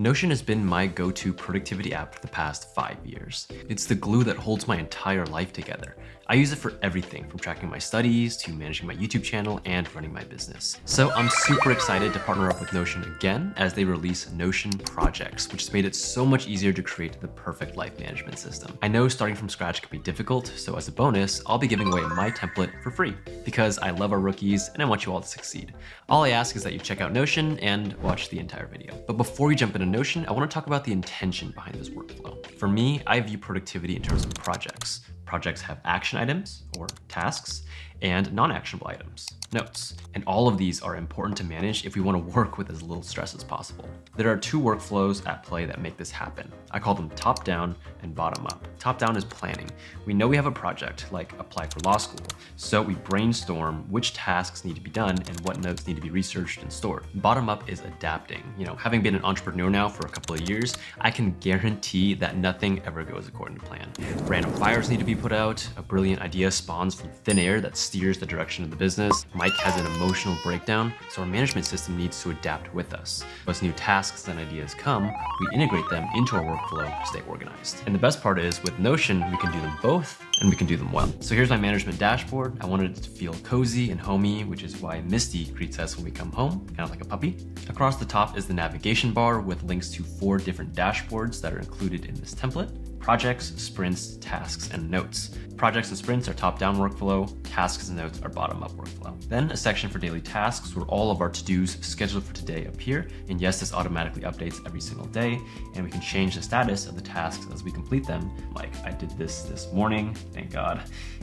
Notion has been my go-to productivity app for the past 5 years. It's the glue that holds my entire life together. I use it for everything from tracking my studies to managing my YouTube channel and running my business. So I'm super excited to partner up with Notion again as they release Notion Projects, which has made it so much easier to create the perfect life management system. I know starting from scratch can be difficult, so as a bonus, I'll be giving away my template for free because I love our rookies and I want you all to succeed. All I ask is that you check out Notion and watch the entire video. But before we jump into Notion, I want to talk about the intention behind this workflow. For me, I view productivity in terms of projects. Projects have action items, or tasks, and non-actionable items, notes. And all of these are important to manage if we want to work with as little stress as possible. There are two workflows at play that make this happen. I call them top-down and bottom-up. Top-down is planning. We know we have a project, like apply for law school, so we brainstorm which tasks need to be done and what notes need to be researched and stored. Bottom-up is adapting. Having been an entrepreneur now for a couple of years, I can guarantee that nothing ever goes according to plan. Random fires need to be put out, a brilliant idea spawns from thin air that steers the direction of the business, Mike has an emotional breakdown, so our management system needs to adapt with us. As new tasks and ideas come, we integrate them into our workflow to stay organized. And the best part is, with Notion, we can do them both and we can do them well. So here's my management dashboard. I wanted it to feel cozy and homey, which is why Misty greets us when we come home, kind of like a puppy. Across the top is the navigation bar with links to 4 different dashboards that are included in this template: projects, sprints, tasks, and notes. Projects and sprints are top-down workflow, tasks and notes are bottom-up workflow. Then a section for daily tasks where all of our to-dos scheduled for today appear. And yes, this automatically updates every single day, and we can change the status of the tasks as we complete them. Like I did this morning, thank God.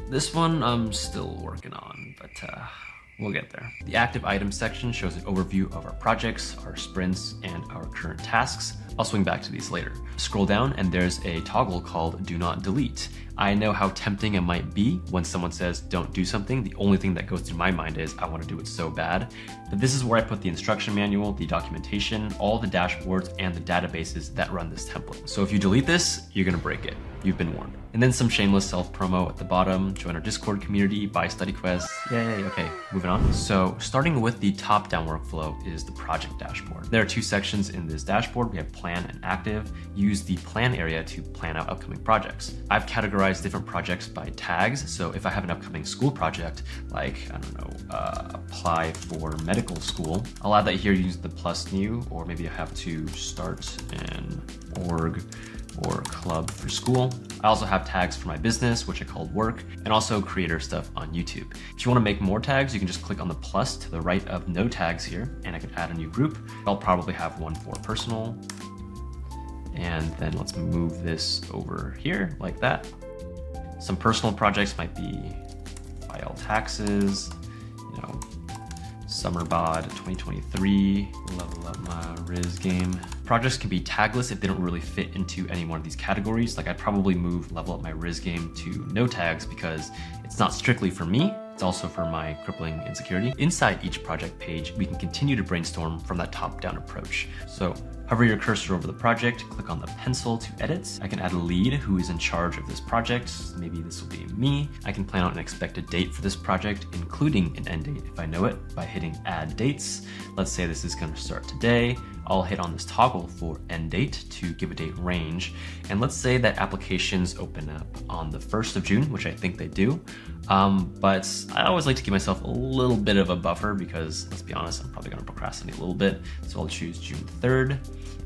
This one I'm still working on, but we'll get there. The active items section shows an overview of our projects, our sprints, and our current tasks. I'll swing back to these later. Scroll down and there's a toggle called Do Not Delete. I know how tempting it might be when someone says don't do something. The only thing that goes through my mind is I want to do it so bad. But this is where I put the instruction manual, the documentation, all the dashboards, and the databases that run this template. So if you delete this, you're gonna break it. You've been warned. And then some shameless self-promo at the bottom. Join our Discord community, buy study quests. Yay, okay, moving on. So starting with the top-down workflow is the project dashboard. There are 2 sections in this dashboard. We have plan and active. Use the plan area to plan out upcoming projects. I've categorized different projects by tags. So if I have an upcoming school project, like, I don't know, apply for medical school, I'll add that here using the plus new, or maybe I have to start an org or club for school. I also have tags for my business, which I called work, and also creator stuff on YouTube. If you want to make more tags, you can just click on the plus to the right of no tags here, and I can add a new group. I'll probably have one for personal. And then let's move this over here like that. Some personal projects might be file taxes, summer bod 2023, level up my Riz game. Projects can be tagless if they don't really fit into any one of these categories. Like I'd probably move level up my Riz game to no tags because it's not strictly for me, it's also for my crippling insecurity. Inside each project page, we can continue to brainstorm from that top-down approach. So hover your cursor over the project, click on the pencil to edit. I can add a lead who is in charge of this project. Maybe this will be me. I can plan out an expected date for this project, including an end date if I know it, by hitting add dates. Let's say this is going to start today. I'll hit on this toggle for end date to give a date range. And let's say that applications open up on the 1st of June, which I think they do. But I always like to give myself a little bit of a buffer because, let's be honest, I'm probably going to procrastinate a little bit. So I'll choose June 3rd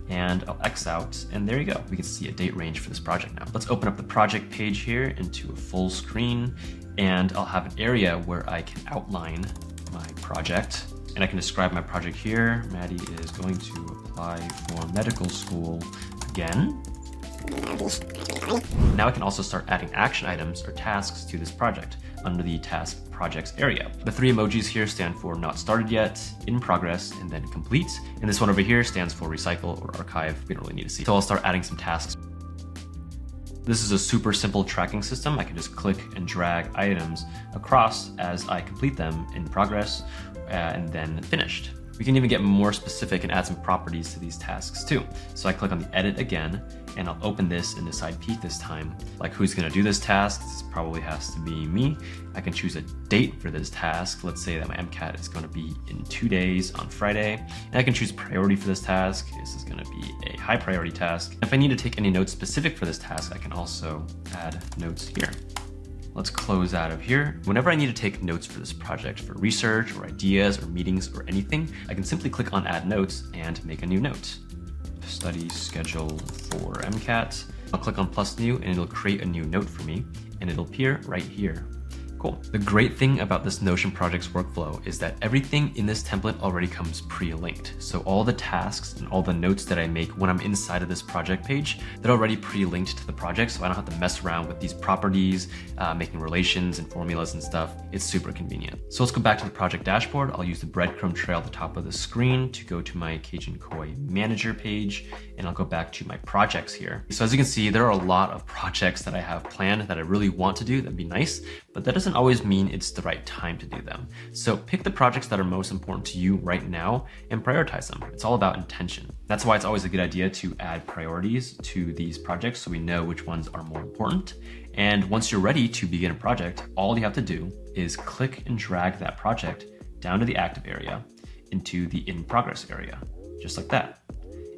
and I'll X out, and there you go. We can see a date range for this project now. Let's open up the project page here into a full screen, and I'll have an area where I can outline my project. And I can describe my project here. Matty is going to apply for medical school again. Now I can also start adding action items or tasks to this project under the task projects area. The 3 emojis here stand for not started yet, in progress, and then complete. And this one over here stands for recycle or archive. We don't really need to see. So I'll start adding some tasks. This is a super simple tracking system. I can just click and drag items across as I complete them in progress and then finished. We can even get more specific and add some properties to these tasks too. So I click on the edit again, and I'll open this in the side peek this time. Like who's gonna do this task? This probably has to be me. I can choose a date for this task. Let's say that my MCAT is gonna be in 2 days on Friday. And I can choose a priority for this task. This is gonna be a high priority task. If I need to take any notes specific for this task, I can also add notes here. Let's close out of here. Whenever I need to take notes for this project for research or ideas or meetings or anything, I can simply click on add notes and make a new note. Study schedule for MCAT. I'll click on plus new and it'll create a new note for me and it'll appear right here. Cool. The great thing about this Notion projects workflow is that everything in this template already comes pre-linked. So all the tasks and all the notes that I make when I'm inside of this project page, they're already pre-linked to the project, so I don't have to mess around with these properties, making relations and formulas and stuff. It's super convenient. So let's go back to the project dashboard. I'll use the breadcrumb trail at the top of the screen to go to my Cajun Koi manager page, and I'll go back to my projects here. So as you can see, there are a lot of projects that I have planned that I really want to do. That'd be nice, but that doesn't always mean it's the right time to do them. So pick the projects that are most important to you right now and prioritize them. It's all about intention. That's why it's always a good idea to add priorities to these projects so we know which ones are more important. And once you're ready to begin a project, all you have to do is click and drag that project down to the active area into the in progress area, just like that.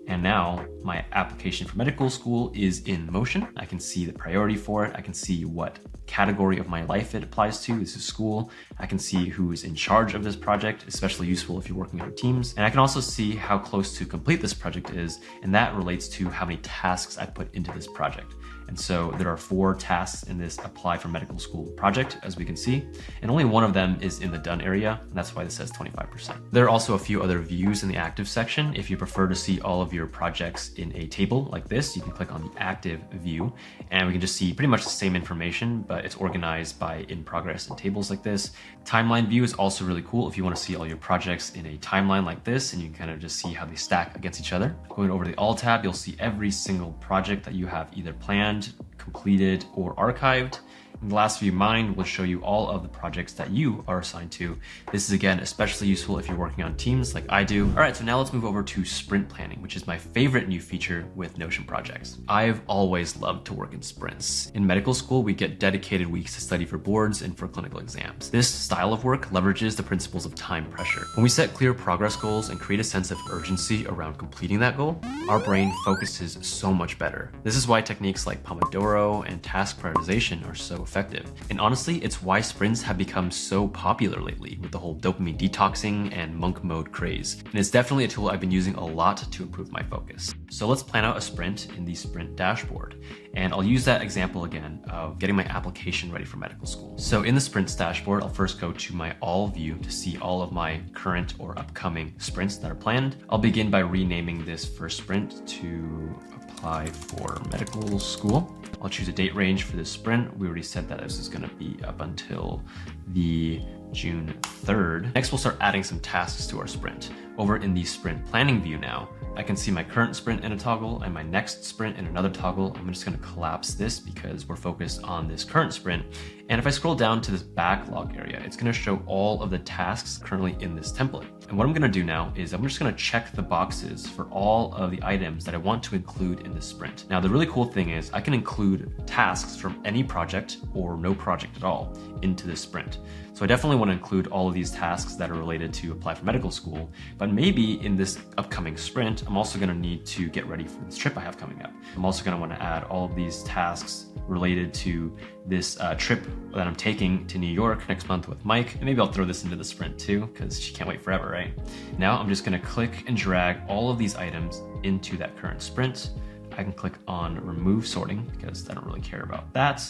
And now my application for medical school is in motion. I can see the priority for it. I can see what category of my life it applies to. This is school. I can see who is in charge of this project, especially useful if you're working on teams. And I can also see how close to complete this project is, and that relates to how many tasks I put into this project. And so there are 4 tasks in this apply for medical school project, as we can see, and only one of them is in the done area, and that's why this says 25%. There are also a few other views in the active section. If you prefer to see all of your projects in a table like this, you can click on the active view, and we can just see pretty much the same information, but it's organized by in progress in tables like this. Timeline view is also really cool if you want to see all your projects in a timeline like this, and you can kind of just see how they stack against each other. Going over to the All tab, you'll see every single project that you have either planned, completed, or archived. And the last view, Mind, will show you all of the projects that you are assigned to. This is, again, especially useful if you're working on teams like I do. All right, so now let's move over to sprint planning, which is my favorite new feature with Notion projects. I've always loved to work in sprints. In medical school, we get dedicated weeks to study for boards and for clinical exams. This style of work leverages the principles of time pressure. When we set clear progress goals and create a sense of urgency around completing that goal, our brain focuses so much better. This is why techniques like Pomodoro and task prioritization are so effective. And honestly, it's why sprints have become so popular lately with the whole dopamine detoxing and monk mode craze. And it's definitely a tool I've been using a lot to improve my focus. So let's plan out a sprint in the sprint dashboard. And I'll use that example again of getting my application ready for medical school. So in the sprints dashboard, I'll first go to my all view to see all of my current or upcoming sprints that are planned. I'll begin by renaming this first sprint to apply for medical school. I'll choose a date range for this sprint. We already said that this is going to be up until the June 3rd. Next, we'll start adding some tasks to our sprint. Over in the sprint planning view now, I can see my current sprint in a toggle and my next sprint in another toggle. I'm just going to collapse this because we're focused on this current sprint. And if I scroll down to this backlog area, it's going to show all of the tasks currently in this template. And what I'm going to do now is I'm just going to check the boxes for all of the items that I want to include in this sprint. Now, the really cool thing is I can include tasks from any project or no project at all into this sprint. So I definitely want to include all of these tasks that are related to apply for medical school, but maybe in this upcoming sprint, I'm also going to need to get ready for this trip I have coming up. I'm also going to want to add all of these tasks related to this trip that I'm taking to New York next month with Mike. And maybe I'll throw this into the sprint too, because she can't wait forever, right? Now I'm just going to click and drag all of these items into that current sprint. I can click on remove sorting because I don't really care about that.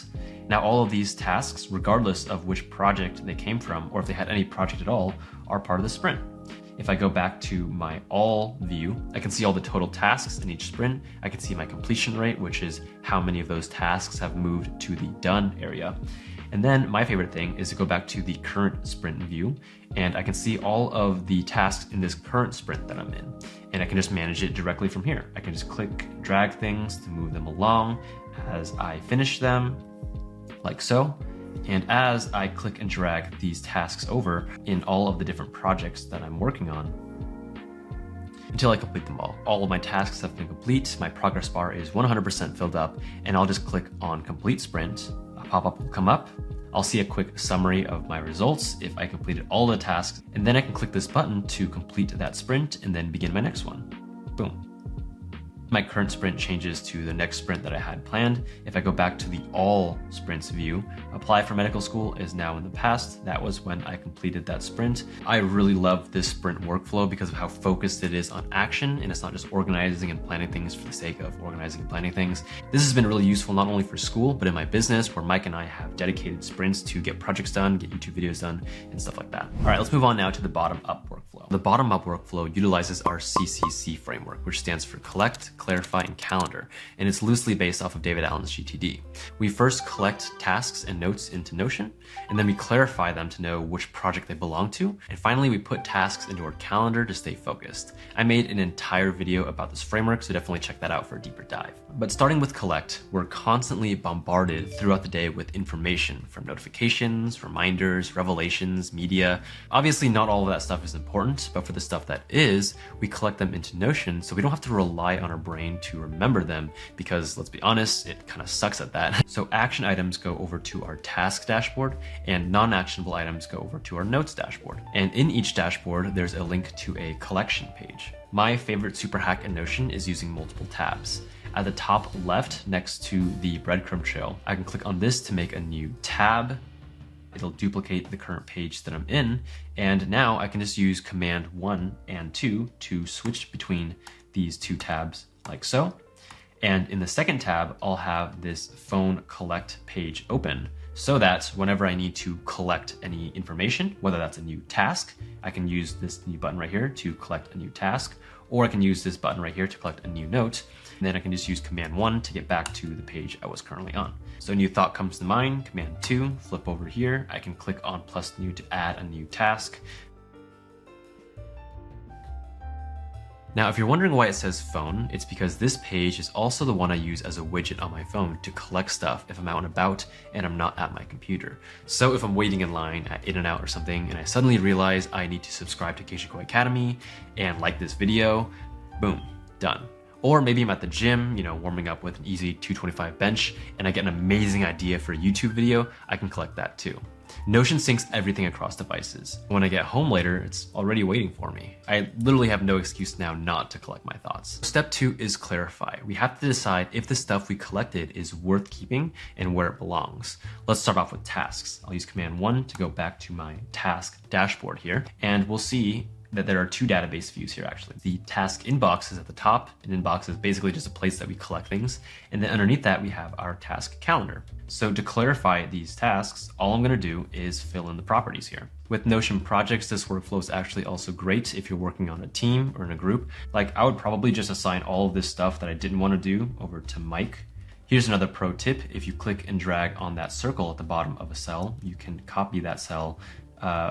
Now all of these tasks, regardless of which project they came from or if they had any project at all, are part of the sprint. If I go back to my all view, I can see all the total tasks in each sprint. I can see my completion rate, which is how many of those tasks have moved to the done area. And then my favorite thing is to go back to the current sprint view, and I can see all of the tasks in this current sprint that I'm in. And I can just manage it directly from here. I can just click, drag things to move them along as I finish them, like so. And as I click and drag these tasks over in all of the different projects that I'm working on, until I complete them all. All of my tasks have been complete, my progress bar is 100% filled up, and I'll just click on complete sprint. A pop-up will come up. I'll see a quick summary of my results if I completed all the tasks, and then I can click this button to complete that sprint and then begin my next one. Boom. My current sprint changes to the next sprint that I had planned. If I go back to the all sprints view, apply for medical school is now in the past. That was when I completed that sprint. I really love this sprint workflow because of how focused it is on action, and it's not just organizing and planning things for the sake of organizing and planning things. This has been really useful not only for school, but in my business where Mike and I have dedicated sprints to get projects done, get YouTube videos done, and stuff like that. All right, let's move on now to the bottom up workflow. The bottom up workflow utilizes our CCC framework, which stands for collect, clarify, and calendar, and it's loosely based off of David Allen's GTD. We first collect tasks and notes into Notion, and then we clarify them to know which project they belong to, and finally we put tasks into our calendar to stay focused. I made an entire video about this framework, so definitely check that out for a deeper dive. But starting with collect, we're constantly bombarded throughout the day with information from notifications, reminders, revelations, media. Obviously not all of that stuff is important, but for the stuff that is, we collect them into Notion so we don't have to rely on our brain to remember them, because let's be honest, it kind of sucks at that. So action items go over to our task dashboard and non-actionable items go over to our notes dashboard. And in each dashboard, there's a link to a collection page. My favorite super hack in Notion is using multiple tabs. At the top left, next to the breadcrumb trail, I can click on this to make a new tab. It'll duplicate the current page that I'm in. And now I can just use Command 1 and 2 to switch between these two tabs like so. And in the second tab, I'll have this phone collect page open so that whenever I need to collect any information, whether that's a new task, I can use this new button right here to collect a new task, or I can use this button right here to collect a new note. And then I can just use Command 1 to get back to the page I was currently on. So a new thought comes to mind, Command 2, flip over here. I can click on plus new to add a new task. Now, if you're wondering why it says phone, it's because this page is also the one I use as a widget on my phone to collect stuff if I'm out and about and I'm not at my computer. So if I'm waiting in line at In-N-Out or something and I suddenly realize I need to subscribe to Keishiko Academy and like this video, boom, done. Or maybe I'm at the gym, warming up with an easy 225 bench and I get an amazing idea for a YouTube video, I can collect that too. Notion syncs everything across devices. When I get home later, it's already waiting for me. I literally have no excuse now not to collect my thoughts. Step 2 is clarify. We have to decide if the stuff we collected is worth keeping and where it belongs. Let's start off with tasks. I'll use Command 1 to go back to my task dashboard here, and we'll see that there are two database views here actually. The task inbox is at the top, and inbox is basically just a place that we collect things. And then underneath that, we have our task calendar. So to clarify these tasks, all I'm gonna do is fill in the properties here. With Notion projects, this workflow is actually also great if you're working on a team or in a group. Like I would probably just assign all of this stuff that I didn't wanna do over to Mike. Here's another pro tip. If you click and drag on that circle at the bottom of a cell, you can copy that cell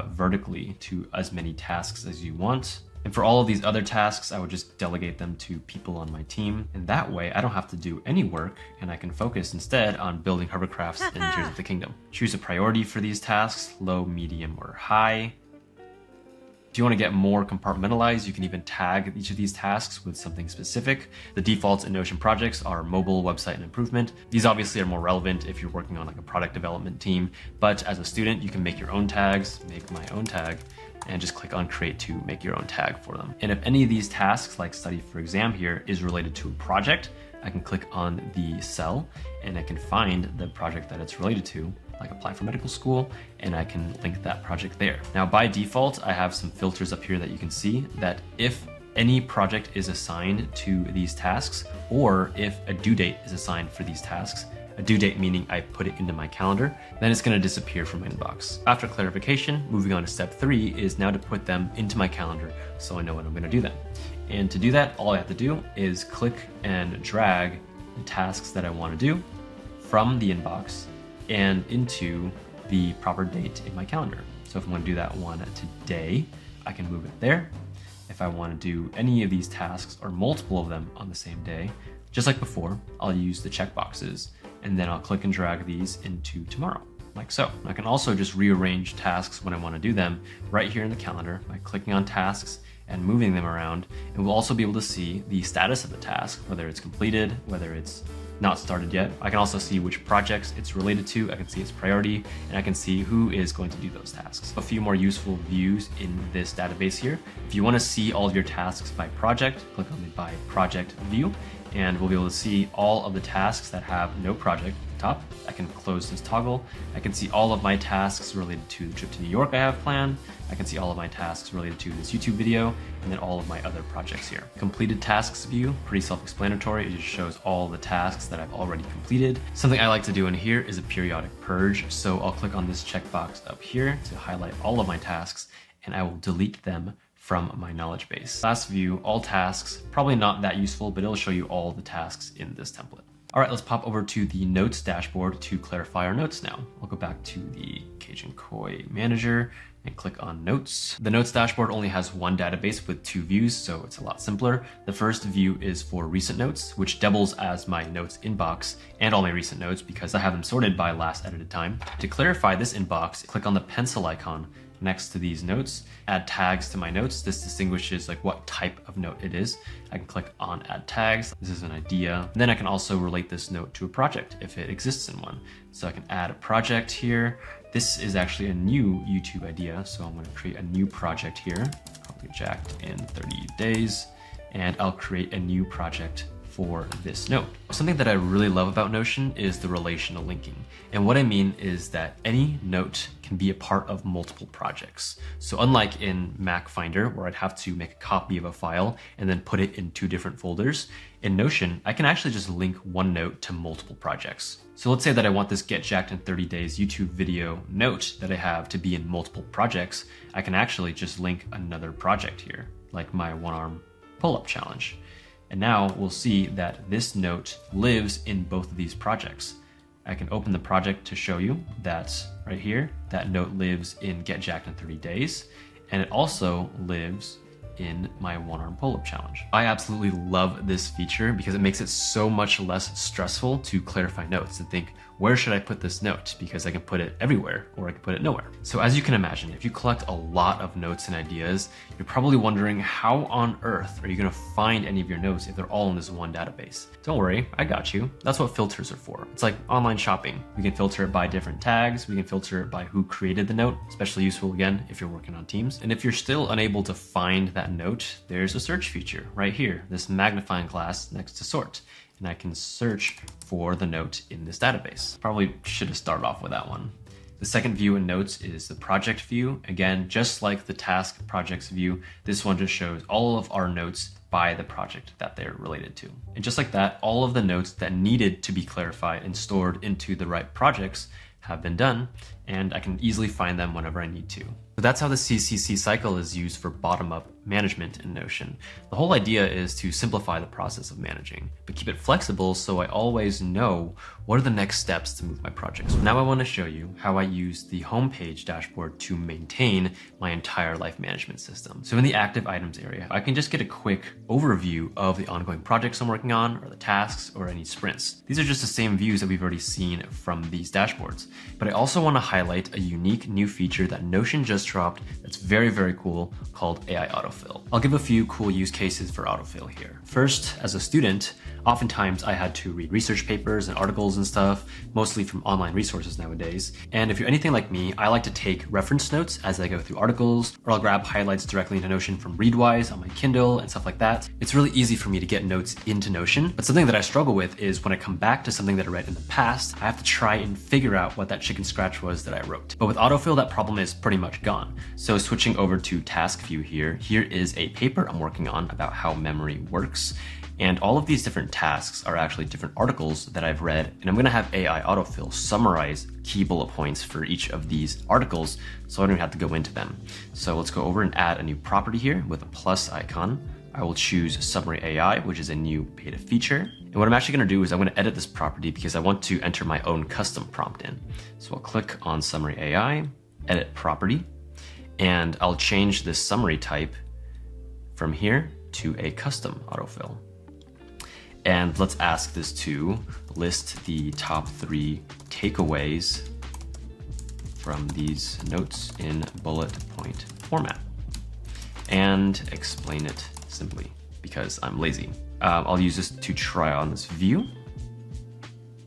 vertically to as many tasks as you want. And for all of these other tasks, I would just delegate them to people on my team. And that way I don't have to do any work and I can focus instead on building hovercrafts in Tears of the Kingdom. Choose a priority for these tasks, low, medium, or high. If you want to get more compartmentalized, you can even tag each of these tasks with something specific. The defaults in Notion projects are mobile, website, and improvement. These obviously are more relevant if you're working on like a product development team, but as a student, you can make your own tags, make my own tag, and just click on create to make your own tag for them. And if any of these tasks, like study for exam here, is related to a project, I can click on the cell and I can find the project that it's related to, like apply for medical school, and I can link that project there. Now by default, I have some filters up here that you can see that if any project is assigned to these tasks, or if a due date is assigned for these tasks, a due date meaning I put it into my calendar, then it's gonna disappear from my inbox. After clarification, moving on to step 3 is now to put them into my calendar so I know when I'm gonna do them. And to do that, all I have to do is click and drag the tasks that I wanna do from the inbox and into the proper date in my calendar. So if I'm gonna do that one today, I can move it there. If I wanna do any of these tasks or multiple of them on the same day, just like before, I'll use the checkboxes and then I'll click and drag these into tomorrow, like so. I can also just rearrange tasks when I wanna do them right here in the calendar by clicking on tasks and moving them around. And we'll also be able to see the status of the task, whether it's completed, whether it's not started yet. I can also see which projects it's related to. I can see its priority, and I can see who is going to do those tasks. A few more useful views in this database here. If you want to see all of your tasks by project, click on the by project view, and we'll be able to see all of the tasks that have no project at the top. I can close this toggle. I can see all of my tasks related to the trip to New York I have planned. I can see all of my tasks related to this YouTube video, and then all of my other projects here. Completed tasks view, pretty self-explanatory. It just shows all the tasks that I've already completed. Something I like to do in here is a periodic purge. So I'll click on this checkbox up here to highlight all of my tasks, and I will delete them from my knowledge base. Last view, all tasks, probably not that useful, but it'll show you all the tasks in this template. All right, let's pop over to the notes dashboard to clarify our notes now. I'll go back to the Cajun Koi manager and click on notes. The notes dashboard only has one database with two views, so it's a lot simpler. The first view is for recent notes, which doubles as my notes inbox and all my recent notes because I have them sorted by last edited time. To clarify this inbox, click on the pencil icon next to these notes, add tags to my notes. This distinguishes like what type of note it is. I can click on add tags. This is an idea. And then I can also relate this note to a project if it exists in one. So I can add a project here. This is actually a new YouTube idea. So I'm going to create a new project here, probably jacked in 30 days. And I'll create a new project for this note. Something that I really love about Notion is the relational linking. And what I mean is that any note can be a part of multiple projects. So unlike in Mac Finder, where I'd have to make a copy of a file and then put it in two different folders, in Notion, I can actually just link one note to multiple projects. So let's say that I want this Get Jacked in 30 Days YouTube video note that I have to be in multiple projects. I can actually just link another project here, like my one-arm pull-up challenge. And now we'll see that this note lives in both of these projects. I can open the project to show you that right here, that note lives in Get Jacked in 30 Days. And it also lives in my one-arm pull-up challenge. I absolutely love this feature because it makes it so much less stressful to clarify notes and think, where should I put this note? Because I can put it everywhere or I can put it nowhere. So as you can imagine, if you collect a lot of notes and ideas, you're probably wondering how on earth are you gonna find any of your notes if they're all in this one database? Don't worry, I got you. That's what filters are for. It's like online shopping. We can filter it by different tags. We can filter it by who created the note, especially useful again if you're working on teams. And if you're still unable to find that note, there's a search feature right here, this magnifying glass next to sort. And I can search for the note in this database. Probably should have started off with that one. The second view in notes is the project view. Again, just like the task projects view, this one just shows all of our notes by the project that they're related to. And just like that, all of the notes that needed to be clarified and stored into the right projects have been done, and I can easily find them whenever I need to. So that's how the CCC cycle is used for bottom-up management in Notion. The whole idea is to simplify the process of managing, but keep it flexible so I always know what are the next steps to move my projects. Now I want to show you how I use the homepage dashboard to maintain my entire life management system. So in the active items area, I can just get a quick overview of the ongoing projects I'm working on, or the tasks, or any sprints. These are just the same views that we've already seen from these dashboards. But I also want to highlight a unique new feature that Notion just dropped that's very, very cool, called AI autofill. I'll give a few cool use cases for autofill here. First, as a student, oftentimes I had to read research papers and articles and stuff, mostly from online resources nowadays. And if you're anything like me, I like to take reference notes as I go through articles, or I'll grab highlights directly into Notion from Readwise on my Kindle and stuff like that. It's really easy for me to get notes into Notion, but something that I struggle with is when I come back to something that I read in the past, I have to try and figure out what that chicken scratch was that I wrote. But with autofill, that problem is pretty much gone. So switching over to task view here is a paper I'm working on about how memory works. And all of these different tasks are actually different articles that I've read, and I'm gonna have AI autofill summarize key bullet points for each of these articles so I don't even have to go into them. So let's go over and add a new property here with a plus icon. I will choose Summary AI, which is a new beta feature. And what I'm actually gonna do is I'm gonna edit this property because I want to enter my own custom prompt in. So I'll click on Summary AI, edit property, and I'll change this summary type from here to a custom autofill. And let's ask this to list the top 3 takeaways from these notes in bullet point format. and explain it simply because I'm lazy. I'll use this to try on this view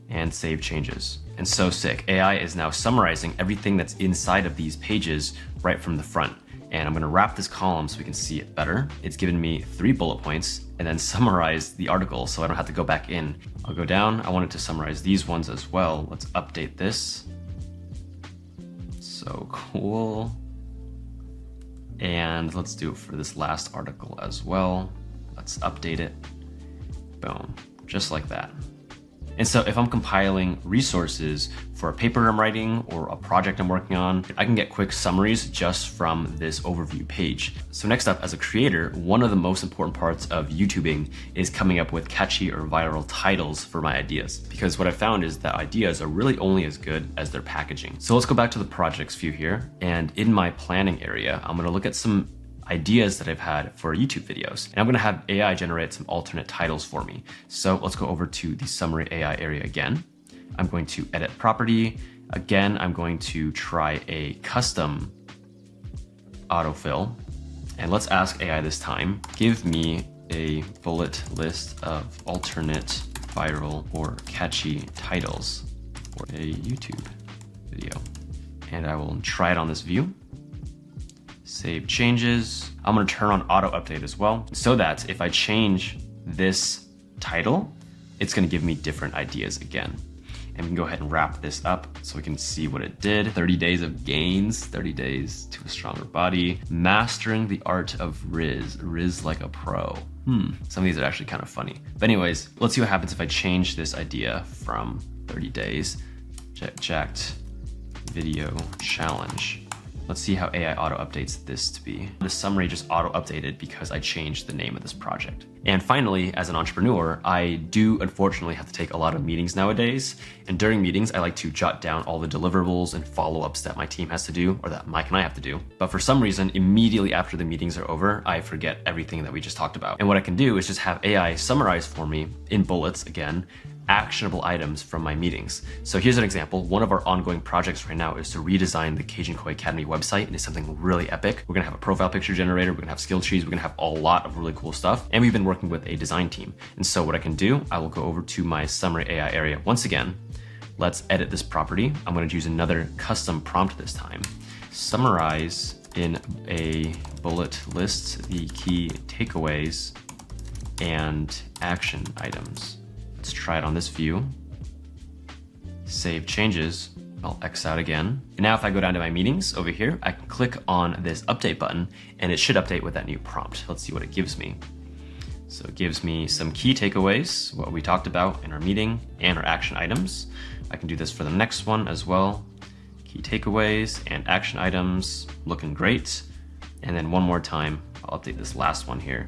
and save changes. And so sick. AI is now summarizing everything that's inside of these pages right from the front. And I'm gonna wrap this column so we can see it better. It's given me 3 bullet points and then summarize the article so I don't have to go back in. I'll go down. I want it to summarize these ones as well. Let's update this. So cool. And let's do it for this last article as well. Let's update it. Boom, just like that. And so if I'm compiling resources for a paper I'm writing or a project I'm working on, I can get quick summaries just from this overview page. So next up, as a creator, one of the most important parts of YouTubing is coming up with catchy or viral titles for my ideas. Because what I found is that ideas are really only as good as their packaging. So let's go back to the projects view here. And in my planning area, I'm gonna look at some ideas that I've had for YouTube videos. And I'm gonna have AI generate some alternate titles for me. So let's go over to the summary AI area again. I'm going to edit property. Again, I'm going to try a custom autofill. And let's ask AI this time, give me a bullet list of alternate viral or catchy titles for a YouTube video. And I will try it on this view. Save changes. I'm gonna turn on auto update as well, so that if I change this title, it's gonna give me different ideas again. And we can go ahead and wrap this up so we can see what it did. 30 days of gains, 30 days to a stronger body. Mastering the art of Riz like a pro. Some of these are actually kind of funny. But anyways, let's see what happens if I change this idea from 30 days. Jacked video challenge. Let's see how AI auto updates this to be. The summary just auto updated because I changed the name of this project. And finally, as an entrepreneur, I do unfortunately have to take a lot of meetings nowadays. And during meetings, I like to jot down all the deliverables and follow-ups that my team has to do, or that Mike and I have to do. But for some reason, immediately after the meetings are over, I forget everything that we just talked about. And what I can do is just have AI summarize for me in bullets again, actionable items from my meetings. So here's an example. One of our ongoing projects right now is to redesign the Cajun Koi Academy website, and it's something really epic. We're gonna have a profile picture generator, we're gonna have skill trees, we're gonna have a lot of really cool stuff, and we've been working with a design team. And so what I can do, I will go over to my summary AI area once again. Let's edit this property. I'm gonna use another custom prompt this time. Summarize in a bullet list the key takeaways and action items. Let's try it on this view. Save changes. I'll X out again. And now if I go down to my meetings over here, I can click on this update button and it should update with that new prompt. Let's see what it gives me. So it gives me some key takeaways, what we talked about in our meeting, and our action items. I can do this for the next one as well. Key takeaways and action items, looking great. And then one more time, I'll update this last one here.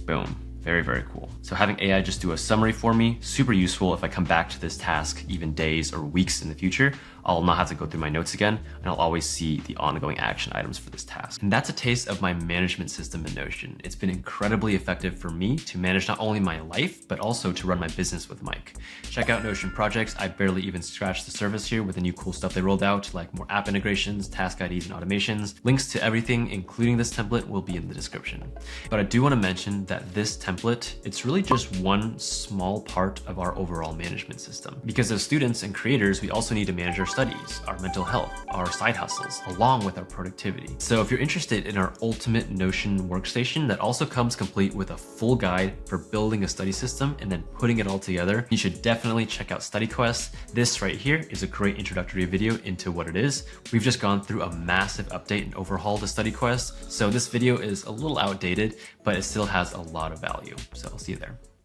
Boom. Very, very cool. So having AI just do a summary for me, super useful if I come back to this task even days or weeks in the future. I'll not have to go through my notes again, and I'll always see the ongoing action items for this task. And that's a taste of my management system in Notion. It's been incredibly effective for me to manage not only my life, but also to run my business with Mike. Check out Notion projects. I barely even scratched the surface here with the new cool stuff they rolled out, like more app integrations, task IDs, and automations. Links to everything, including this template, will be in the description. But I do want to mention that this template, it's really just one small part of our overall management system. Because as students and creators, we also need to manage our studies, our mental health, our side hustles, along with our productivity. So if you're interested in our ultimate Notion workstation that also comes complete with a full guide for building a study system and then putting it all together, you should definitely check out StudyQuest. This right here is a great introductory video into what it is. We've just gone through a massive update and overhaul to StudyQuest, so this video is a little outdated, but it still has a lot of value. So I'll see you there.